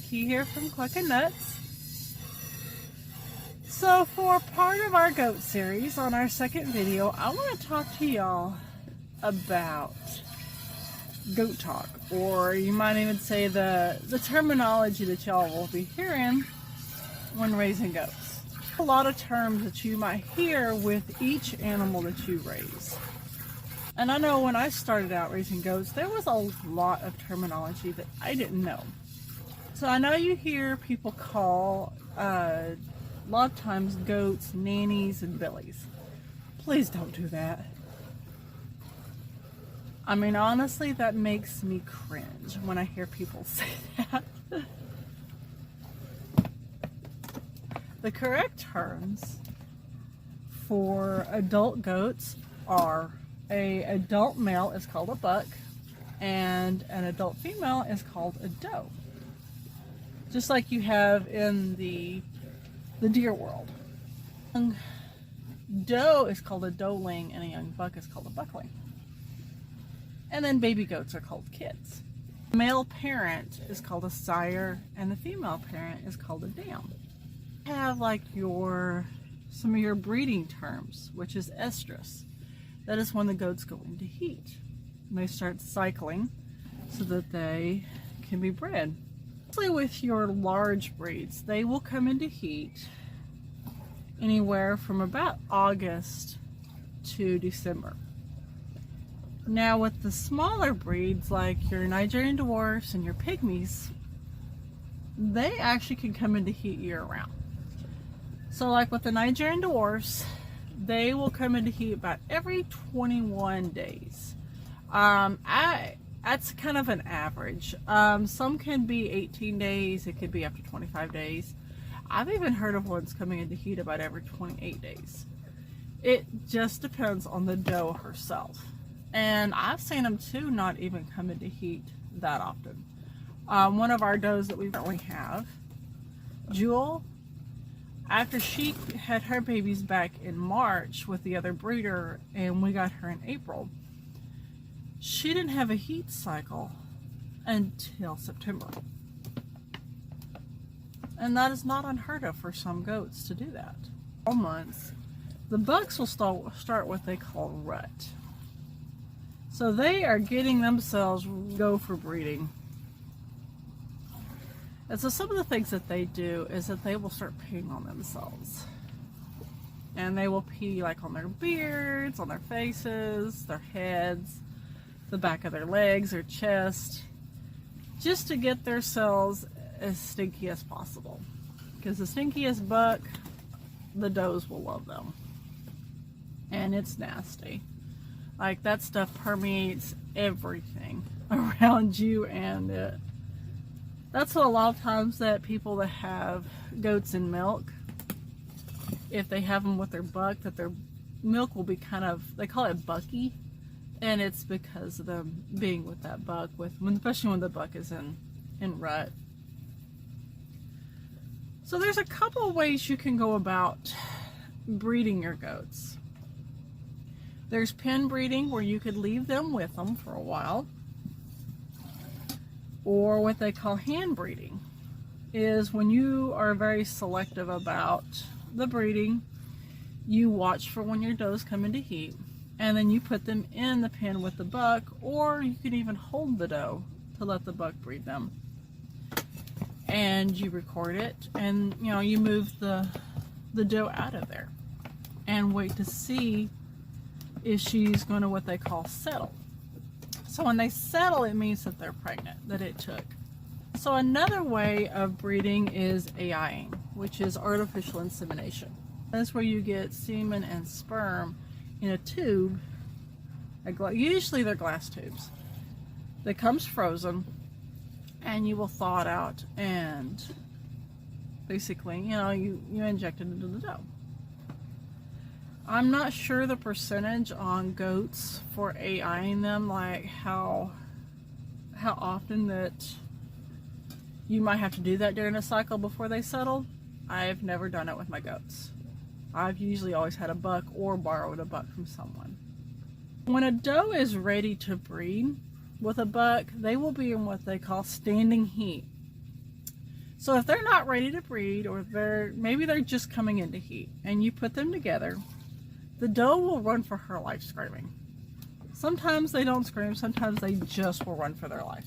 Key here from Cluckin. So for part of our goat series, on our second video, I want to talk to y'all about goat talk, or you might even say the terminology that y'all will be hearing when raising goats. A lot of terms that you might hear with each animal that you raise. And I know when I started out raising goats, there was a lot of terminology that I didn't know. So I know you hear people call a lot of times goats nannies and billies. Please don't do that. I mean, honestly, that makes me cringe when I hear people say that. The correct terms for adult goats are an adult male is called a buck and an adult female is called a doe. Just like you have in the deer world. A young doe is called a doeling and a young buck is called a buckling. And then baby goats are called kids. The male parent is called a sire and the female parent is called a dam. You have like some of your breeding terms, which is estrus. That is when the goats go into heat. And they start cycling so that they can be bred. Mostly with your large breeds, they will come into heat anywhere from about August to December. Now with the smaller breeds like your Nigerian dwarfs and your pygmies, they actually can come into heat year round. So like with the Nigerian dwarfs, they will come into heat about every 21 days. That's kind of an average. Some can be 18 days, it could be up to 25 days. I've even heard of ones coming into heat about every 28 days. It just depends on the doe herself. And I've seen them too not even come into heat that often. One of our does that we currently have, Jewel, after she had her babies back in March with the other breeder and we got her in April, she didn't have a heat cycle until September. And that is not unheard of for some goats to do that. All months, the bucks will start what they call rut. So they are getting themselves go for breeding. And so some of the things that they do is that they will start peeing on themselves. And they will pee like on their beards, on their faces, their heads, the back of their legs, their chest, just to get themselves as stinky as possible. Because the stinkiest buck, the does will love them. And it's nasty. Like that stuff permeates everything around you, and that's what a lot of times that people that have goats in milk, if they have them with their buck, that their milk will be kind of, they call it bucky, and it's because of them being with that buck, especially when the buck is in rut. So there's a couple of ways you can go about breeding your goats. There's pen breeding, where you could leave them with them for a while. Or what they call hand breeding is when you are very selective about the breeding, you watch for when your does come into heat, and then you put them in the pen with the buck, or you can even hold the doe to let the buck breed them. And you record it, and you move the doe out of there and wait to see if she's going to what they call settle. So when they settle, it means that they're pregnant, that it took. So another way of breeding is AIing, which is artificial insemination. That's where you get semen and sperm in a tube, usually they're glass tubes, that comes frozen, and you will thaw it out, and basically, you inject it into the doe. I'm not sure the percentage on goats for AIing them, like how often that you might have to do that during a cycle before they settle. I've never done it with my goats. I've usually always had a buck or borrowed a buck from someone. When a doe is ready to breed with a buck, they will be in what they call standing heat. So if they're not ready to breed, or maybe they're just coming into heat, and you put them together, the doe will run for her life screaming. Sometimes they don't scream, sometimes they just will run for their life.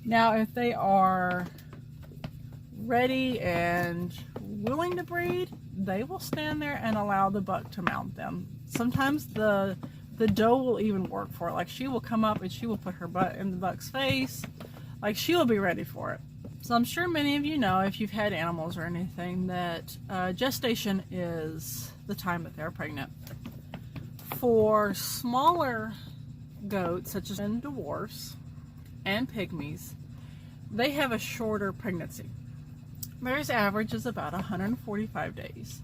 Now if they are ready and willing to breed, they will stand there and allow the buck to mount them. Sometimes the doe will even work for it. Like, she will come up and she will put her butt in the buck's face. Like, she will be ready for it. So I'm sure many of you know, if you've had animals or anything, that gestation is the time that they're pregnant. For smaller goats, such as dwarfs and pygmies, they have a shorter pregnancy. Theirs average is about 145 days.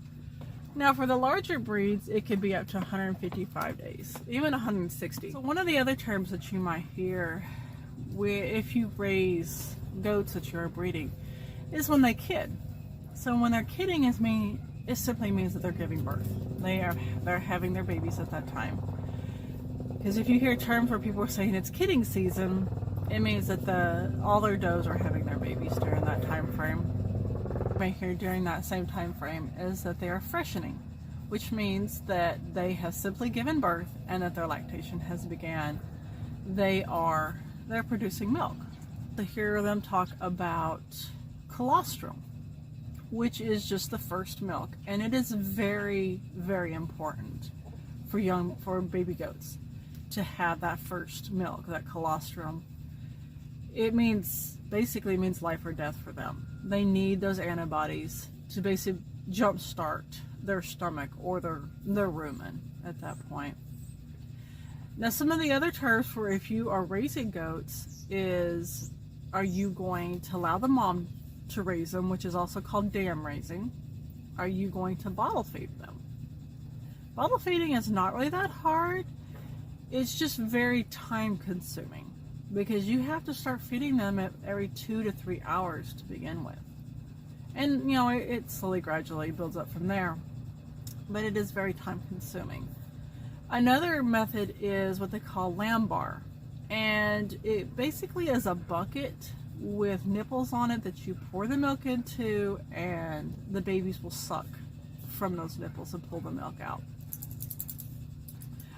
Now for the larger breeds, it could be up to 155 days, even 160. So one of the other terms that you might hear if you raise goats that you're breeding is when they kid. So when they're kidding, it simply means that they're giving birth. They're having their babies at that time. Because if you hear terms where people are saying it's kidding season, it means that all their does are having their babies during that time frame. Right here during that same time frame is that they are freshening, which means that they have simply given birth and that their lactation has began. They're producing milk. To hear them talk about colostrum, which is just the first milk, and it is very, very important for baby goats to have that first milk, that colostrum. It basically means life or death for them. They need those antibodies to basically jumpstart their stomach or their rumen at that point. Now, some of the other terms for if you are raising goats is, are you going to allow the mom to raise them, which is also called dam raising? Are you going to bottle feed them? Bottle feeding is not really that hard. It's just very time consuming, because you have to start feeding them at every 2 to 3 hours to begin with. And it slowly, gradually builds up from there. But it is very time consuming. Another method is what they call lambar. And it basically is a bucket with nipples on it that you pour the milk into, and the babies will suck from those nipples and pull the milk out.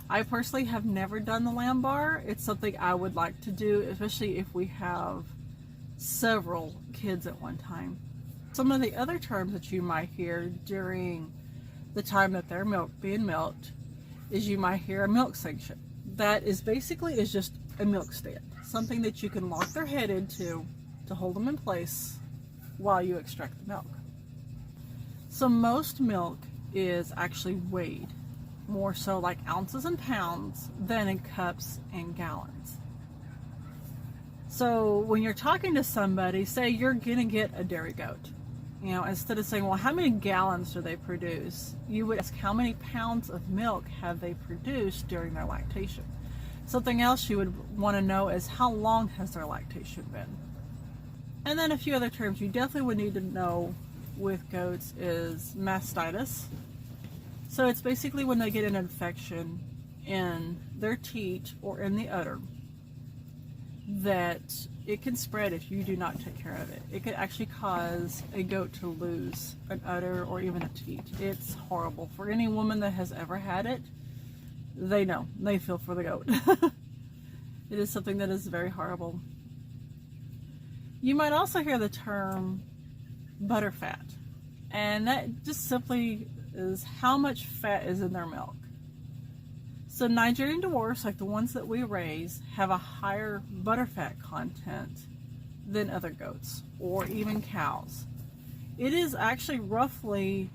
I personally have never done the lambar. It's something I would like to do, especially if we have several kids at one time. Some of the other terms that you might hear during the time that they're being milked is you might hear a milk sanction. That is just a milk stand, something that you can lock their head into to hold them in place while you extract the milk. So most milk is actually weighed, more so like ounces and pounds than in cups and gallons. So when you're talking to somebody, say you're gonna get a dairy goat, instead of saying, well, how many gallons do they produce, you would ask, how many pounds of milk have they produced during their lactation? Something else you would want to know is, how long has their lactation been? And then a few other terms you definitely would need to know with goats is mastitis. So it's basically when they get an infection in their teat or in the udder, that it can spread if you do not take care of it. It could actually cause a goat to lose an udder or even a teat. It's horrible. For any woman that has ever had it, they know. They feel for the goat. It is something that is very horrible. You might also hear the term butterfat, and that just simply is how much fat is in their milk. So Nigerian dwarfs, like the ones that we raise, have a higher butterfat content than other goats or even cows. It is actually roughly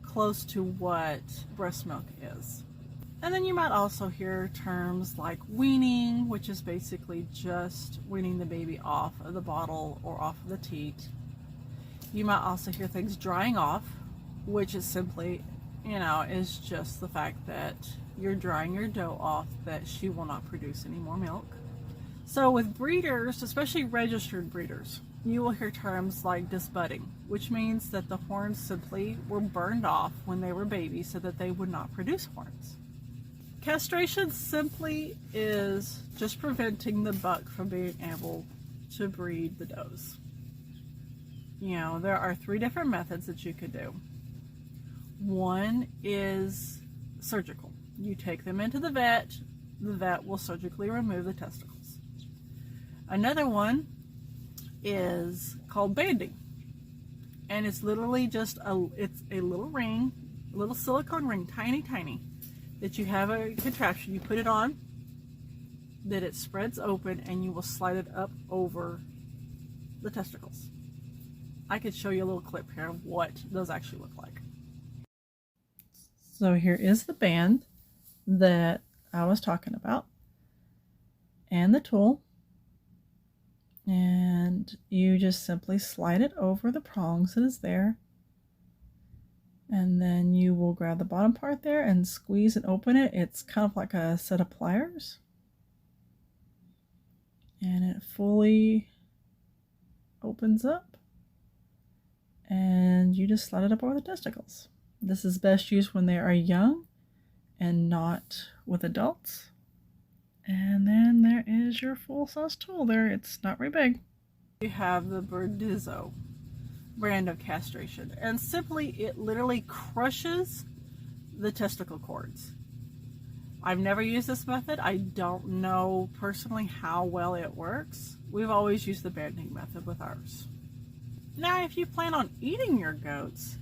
close to what breast milk is. And then you might also hear terms like weaning, which is basically just weaning the baby off of the bottle or off of the teat. You might also hear things drying off, which is simply, is just the fact that you're drying your doe off, that she will not produce any more milk. So with breeders, especially registered breeders, you will hear terms like disbudding, which means that the horns simply were burned off when they were babies so that they would not produce horns. Castration simply is just preventing the buck from being able to breed the does. you know, there are 3 different methods that you could do. One is surgical. You take them into the vet will surgically remove the testicles. Another one is called banding, and it's literally just a little ring, a little silicone ring, tiny, that you have a contraption, you put it on, that it spreads open, and you will slide it up over the testicles. I could show you a little clip here of what those actually look like. So here is the band that I was talking about, and the tool, and you just simply slide it over the prongs that is there, and then you will grab the bottom part there and squeeze and open it. It's kind of like a set of pliers, and it fully opens up, and you just slide it up over the testicles. This is best used when they are young and not with adults. And then there is your full-size tool there. It's not very big. You have the Burdizzo brand of castration, and simply it literally crushes the testicle cords. I've never used this method. I don't know personally how well it works. We've always used the banding method with ours. Now, if you plan on eating your goats,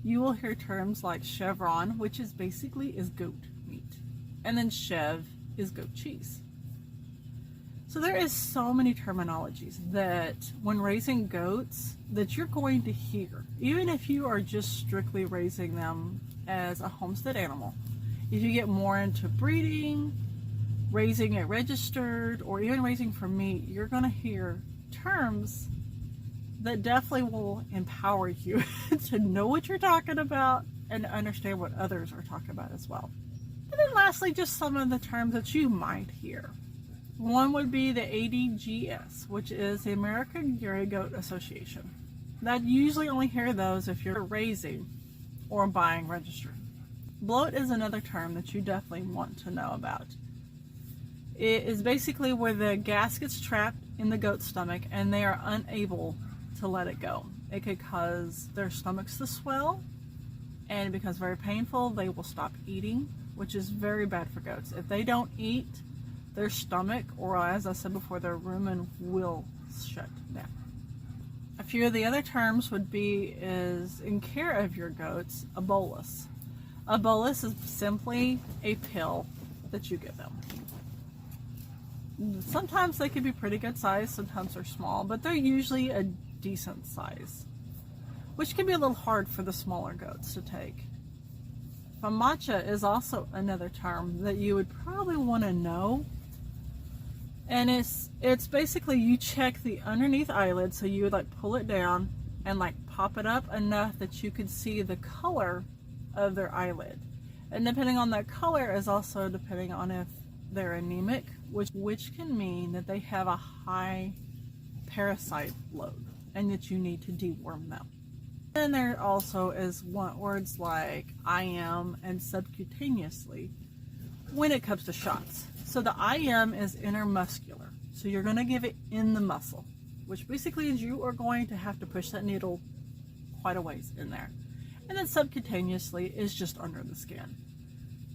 you will hear terms like chevron, which is goat meat, and then chev is goat cheese. So there is so many terminologies that when raising goats that you're going to hear, even if you are just strictly raising them as a homestead animal. If you get more into breeding, raising it registered, or even raising for meat, you're going to hear terms that definitely will empower you to know what you're talking about and to understand what others are talking about as well. And then lastly, just some of the terms that you might hear. One would be the ADGS, which is the American Dairy Goat Association. Now, usually only hear those if you're raising or buying registered. Bloat is another term that you definitely want to know about. It is basically where the gas gets trapped in the goat's stomach and they are unable to let it go. It could cause their stomachs to swell, and because very painful, they will stop eating, which is very bad for goats. If they don't eat, their stomach, or as I said before, their rumen will shut down. A few of the other terms would be is in care of your goats, a bolus. A bolus is simply a pill that you give them. Sometimes they can be pretty good size, sometimes they're small, but they're usually a decent size, which can be a little hard for the smaller goats to take. Famacha is also another term that you would probably want to know, and it's basically you check the underneath eyelid, so you would like pull it down and like pop it up enough that you could see the color of their eyelid, and depending on that color is also depending on if they're anemic, which can mean that they have a high parasite load and that you need to deworm them. And there also is words like IM and subcutaneously when it comes to shots. So the IM is intermuscular, so you're going to give it in the muscle, which basically is you are going to have to push that needle quite a ways in there. And then subcutaneously is just under the skin.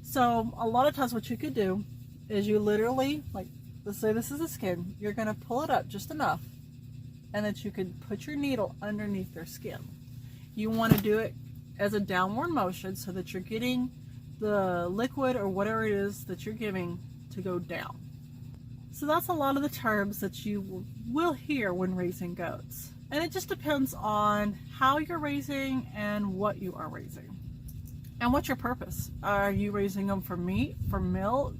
So a lot of times what you could do is you literally, like, let's say this is the skin, you're going to pull it up just enough and that you could put your needle underneath their skin. You want to do it as a downward motion so that you're getting the liquid or whatever it is that you're giving to go down. So that's a lot of the terms that you will hear when raising goats. And it just depends on how you're raising and what you are raising. And what's your purpose? Are you raising them for meat, for milk,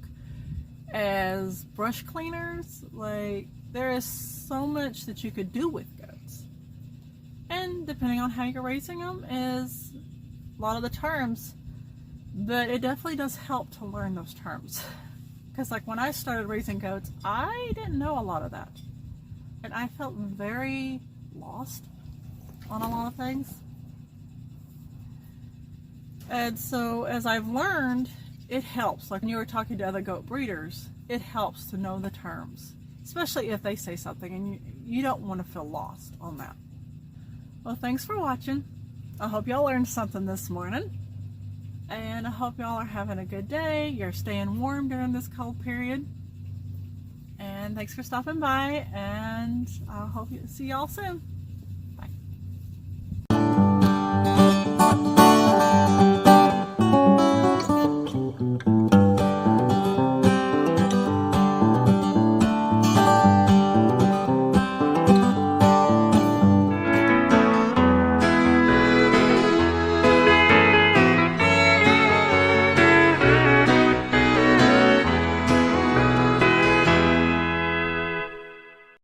as brush cleaners? Like, there is so much that you could do with goats. And depending on how you're raising them is a lot of the terms, but it definitely does help to learn those terms. Because like when I started raising goats, I didn't know a lot of that. And I felt very lost on a lot of things. And so as I've learned, it helps. Like when you were talking to other goat breeders, it helps to know the terms, especially if they say something and you don't want to feel lost on that. Well, thanks for watching. I hope y'all learned something this morning. And I hope y'all are having a good day. You're staying warm during this cold period. And thanks for stopping by, and I hope to see y'all soon.